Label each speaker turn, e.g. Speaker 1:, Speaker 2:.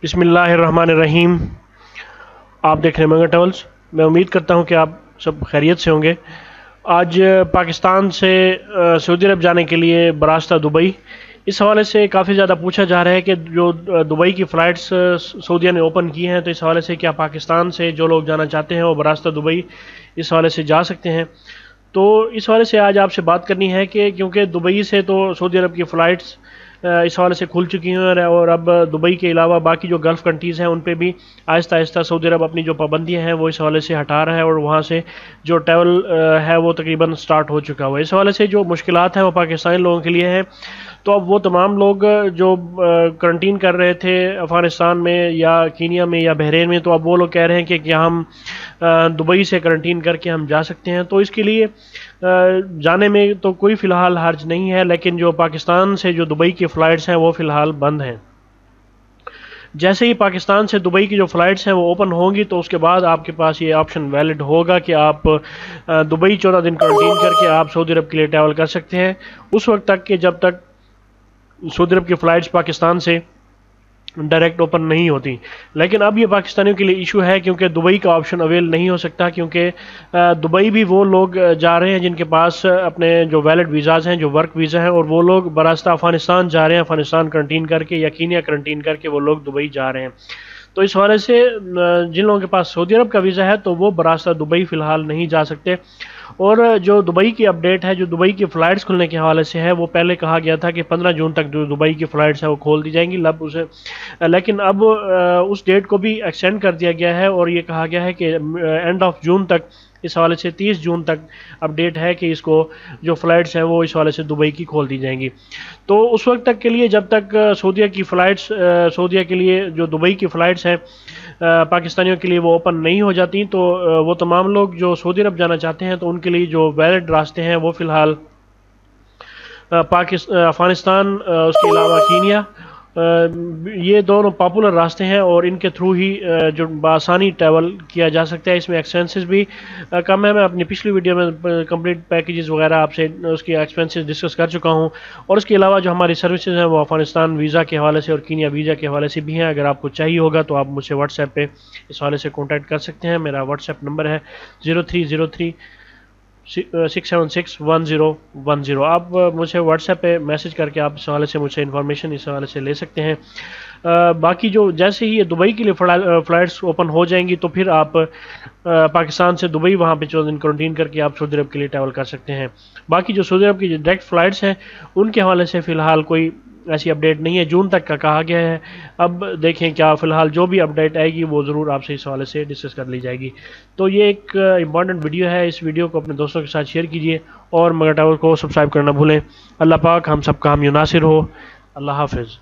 Speaker 1: بسم اللہ الرحمن الرحیم۔ آپ دیکھ رہے ہیں مگر ٹریولز۔ میں امید کرتا ہوں کہ آپ سب خیریت سے ہوں گے۔ آج پاکستان سے سعودی عرب جانے کے لیے براستہ دبئی، اس حوالے سے کافی زیادہ پوچھا جا رہا ہے کہ جو دبئی کی فلائٹس سعودیہ نے اوپن کی ہیں، تو اس حوالے سے کیا پاکستان سے جو لوگ جانا چاہتے ہیں وہ براستہ دبئی اس حوالے سے جا سکتے ہیں؟ تو اس حوالے سے آج آپ سے بات کرنی ہے کہ کیونکہ دبئی سے تو سعودی عرب کی فلائٹس اس حوالے سے کھل چکی ہیں، اور اب دبئی کے علاوہ باقی جو گلف کنٹریز ہیں ان پہ بھی آہستہ آہستہ سعودی عرب اپنی جو پابندیاں ہیں وہ اس حوالے سے ہٹا رہا ہے، اور وہاں سے جو ٹریول ہے وہ تقریباً سٹارٹ ہو چکا ہوا ہے۔ اس حوالے سے جو مشکلات ہیں وہ پاکستانی لوگوں کے لیے ہیں۔ تو اب وہ تمام لوگ جو کرنٹین کر رہے تھے افغانستان میں یا کینیا میں یا بحرین میں، تو اب وہ لوگ کہہ رہے ہیں کہ کیا ہم دبئی سے کرنٹین کر کے ہم جا سکتے ہیں؟ تو اس کے لیے جانے میں تو کوئی فی الحال حرج نہیں ہے، لیکن جو پاکستان سے جو دبئی کی فلائٹس ہیں وہ فی الحال بند ہیں۔ جیسے ہی پاکستان سے دبئی کی جو فلائٹس ہیں وہ اوپن ہوں گی، تو اس کے بعد آپ کے پاس یہ آپشن ویلڈ ہوگا کہ آپ دبئی 14 دن کرنٹین کر کے آپ سعودی عرب کے لیے ٹریول کر سکتے ہیں، اس وقت تک کہ جب تک سعودی عرب کی فلائٹس پاکستان سے ڈائریکٹ اوپن نہیں ہوتی۔ لیکن اب یہ پاکستانیوں کے لیے ایشو ہے، کیونکہ دبئی کا آپشن اویل نہیں ہو سکتا، کیونکہ دبئی بھی وہ لوگ جا رہے ہیں جن کے پاس اپنے جو ویلڈ ویزاز ہیں، جو ورک ویزا ہیں، اور وہ لوگ براستہ افغانستان جا رہے ہیں، افغانستان کرنٹین کر کے یا کینیا کرنٹین کر کے وہ لوگ دبئی جا رہے ہیں۔ تو اس حوالے سے جن لوگوں کے پاس سعودی عرب کا ویزا ہے تو وہ براستہ دبئی فی الحال نہیں جا سکتے۔ اور جو دبئی کی اپڈیٹ ہے، جو دبئی کی فلائٹس کھلنے کے حوالے سے ہے، وہ پہلے کہا گیا تھا کہ 15 جون تک جو دبئی کی فلائٹس ہیں وہ کھول دی جائیں گی، لیکن اب اس ڈیٹ کو بھی ایکسٹینڈ کر دیا گیا ہے، اور یہ کہا گیا ہے کہ اینڈ آف جون تک، اس حوالے سے 30 جون تک اپڈیٹ ہے کہ اس کو جو فلائٹس ہیں وہ اس حوالے سے دبئی کی کھول دی جائیں گی۔ تو اس وقت تک کے لیے جب تک سعودیہ کی فلائٹس سعودیہ کے لیے جو دبئی کی فلائٹس ہیں پاکستانیوں کے لیے وہ اوپن نہیں ہو جاتی، تو وہ تمام لوگ جو سعودی عرب جانا چاہتے ہیں تو ان کے لیے جو ویلڈ راستے ہیں وہ فی الحال افغانستان، اس کے علاوہ کینیا، یہ دونوں پاپولر راستے ہیں، اور ان کے تھرو ہی جو بآسانی ٹریول کیا جا سکتا ہے۔ اس میں ایکسپینسز بھی کم ہے۔ میں اپنی پچھلی ویڈیو میں کمپلیٹ پیکیجز وغیرہ آپ سے اس کی ایکسپینسز ڈسکس کر چکا ہوں، اور اس کے علاوہ جو ہماری سروسز ہیں وہ افغانستان ویزا کے حوالے سے اور کینیا ویزا کے حوالے سے بھی ہیں۔ اگر آپ کو چاہیے ہوگا تو آپ مجھ سے واٹس ایپ پہ اس حوالے سے کانٹیکٹ کر سکتے ہیں۔ میرا واٹس ایپ نمبر ہے 0303 6761010۔ آپ مجھ سے واٹس ایپ پہ میسج کر کے آپ اس حوالے سے مجھ سے انفارمیشن اس حوالے سے لے سکتے ہیں۔ باقی جو جیسے ہی یہ دبئی کے لیے فلائٹس اوپن ہو جائیں گی تو پھر آپ پاکستان سے دبئی وہاں پہ 14 دن کرنٹین کر کے آپ سعودی عرب کے لیے ٹریول کر سکتے ہیں۔ باقی جو سعودی عرب کی جو ڈائریکٹ فلائٹس ہیں ان کے حوالے سے فی الحال کوئی ایسی اپڈیٹ نہیں ہے، جون تک کا کہا گیا ہے۔ اب دیکھیں کیا فی الحال جو بھی اپڈیٹ آئے گی وہ ضرور آپ سے اس حوالے سے ڈسکس کر لی جائے گی۔ تو یہ ایک امپورٹنٹ ویڈیو ہے، اس ویڈیو کو اپنے دوستوں کے ساتھ شیئر کیجیے، اور مگر ٹاور کو سبسکرائب کرنا بھولیں۔ اللہ پاک ہم سب کا حامی و ناصر ہو۔ اللہ حافظ۔